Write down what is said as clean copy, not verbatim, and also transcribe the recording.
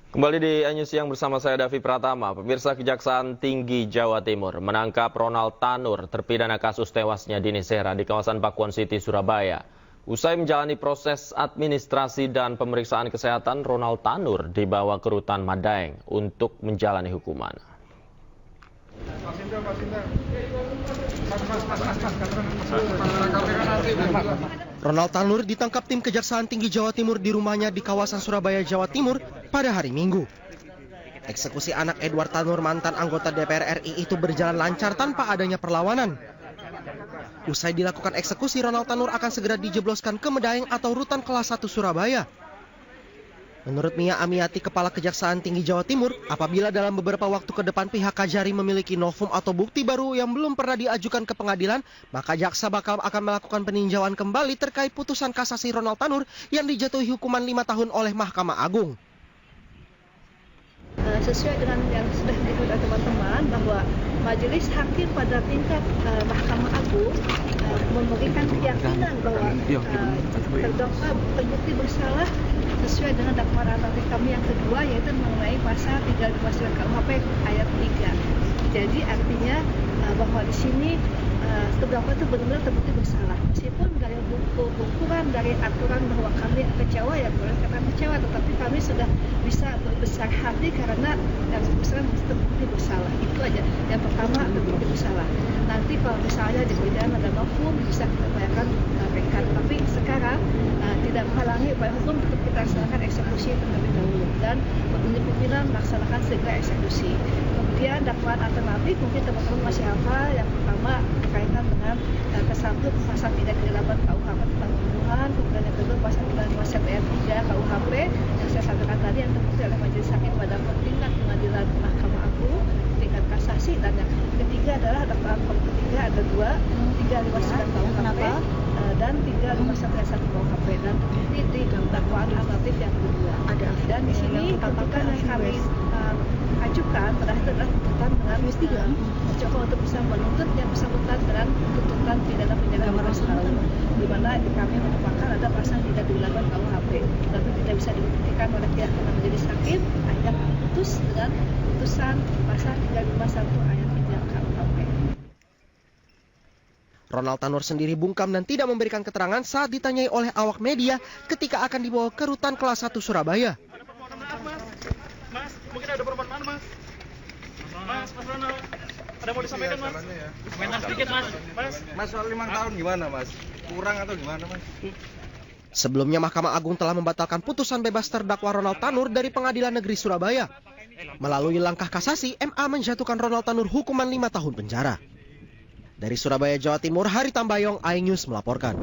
Kembali di News Siang bersama saya Davi Pratama. Pemirsa, Kejaksaan Tinggi Jawa Timur menangkap Ronald Tanur, terpidana kasus tewasnya Dini Sera di kawasan Pakuan City, Surabaya. Usai menjalani proses administrasi dan pemeriksaan kesehatan, Ronald Tanur dibawa ke rutan Madaeng untuk menjalani hukuman. Ronald Tanur ditangkap tim Kejaksaan Tinggi Jawa Timur di rumahnya di kawasan Surabaya, Jawa Timur pada hari Minggu. Eksekusi anak Edward Tanur, mantan anggota DPR RI itu berjalan lancar tanpa adanya perlawanan. Usai dilakukan eksekusi, Ronald Tanur akan segera dijebloskan ke Medaeng atau Rutan Kelas 1 Surabaya. Menurut Mia Amiati, Kepala Kejaksaan Tinggi Jawa Timur, apabila dalam beberapa waktu ke depan pihak Kajari memiliki novum atau bukti baru yang belum pernah diajukan ke pengadilan, maka jaksa bakal akan melakukan peninjauan kembali terkait putusan kasasi Ronald Tanur yang dijatuhi hukuman 5 tahun oleh Mahkamah Agung. Sesuai dengan yang sudah diketahui oleh teman-teman bahwa Majelis Hakim pada tingkat Mahkamah Agung memberikan keyakinan bahwa terdakwa terbukti bersalah sesuai dengan dakwaan alternatif kami yang kedua, yaitu mengenai pasal 359 KUHP ayat 3. Jadi artinya bahwa di sini terdakwa itu benar-benar terbukti bersalah. Meskipun dari ukuran dari aturan bahwa kami kecewa, ya boleh katakan kecewa, tetapi kami sudah bisa berbesar hati karena yang besar terbukti bersalah. Itu aja. Yang pertama, terbukti bersalah. Nanti kalau misalnya di perjalanan ada novum, bisa kita bayarkan rekan. Tapi sekarang tidak menghalangi upaya hukum, tetap kita laksanakan eksekusi terlebih dahulu dan petunjuk pimpinan melaksanakan segera eksekusi. Kemudian dakwaan alternatif mungkin teman-teman masih hafal. Yang pertama berkaitan dengan ke-1 pasal 338 KUHP tentang pembunuhan, kemudian yang kedua pasal 351 ayat 3 KUHP yang saya sampaikan tadi yang terbukti oleh Majelis Hakim pada tingkat pengadilan Mahkamah Agung, tingkat kasasi, dan yang ketiga adalah dakwaan ketiga ada 359 KUHP dan 351 ayat 1 KUHP dan terbukti di dakwaan alternatif yang kedua. Dan di sini tuntutan yang kami ajukan pada itu adalah tuntutan dengan mencoba untuk bisa menuntut yang bersangkutan dengan tuntutan pidana penjara 15 tahun, di mana kami merupakan ada pasal 338 KUHP, tapi tidak bisa dibuktikan oleh pihak Majelis Hakim, hanya putus dengan putusan pasal 351 ayat 3 KUHP. Ronald Tanur sendiri bungkam dan tidak memberikan keterangan saat ditanyai oleh awak media ketika akan dibawa ke Rutan Kelas 1 Surabaya. Mas, mungkin ada permohonan Mas. Mas Ronald, ada mau disampaikan Mas? Komentar sedikit Mas. Mas soal 5 tahun gimana Mas? Kurang atau gimana Mas? Sebelumnya Mahkamah Agung telah membatalkan putusan bebas terdakwa Ronald Tanur dari Pengadilan Negeri Surabaya. Melalui langkah kasasi, MA menjatuhkan Ronald Tanur hukuman 5 tahun penjara. Dari Surabaya, Jawa Timur, Hari Tambayong, iNews melaporkan.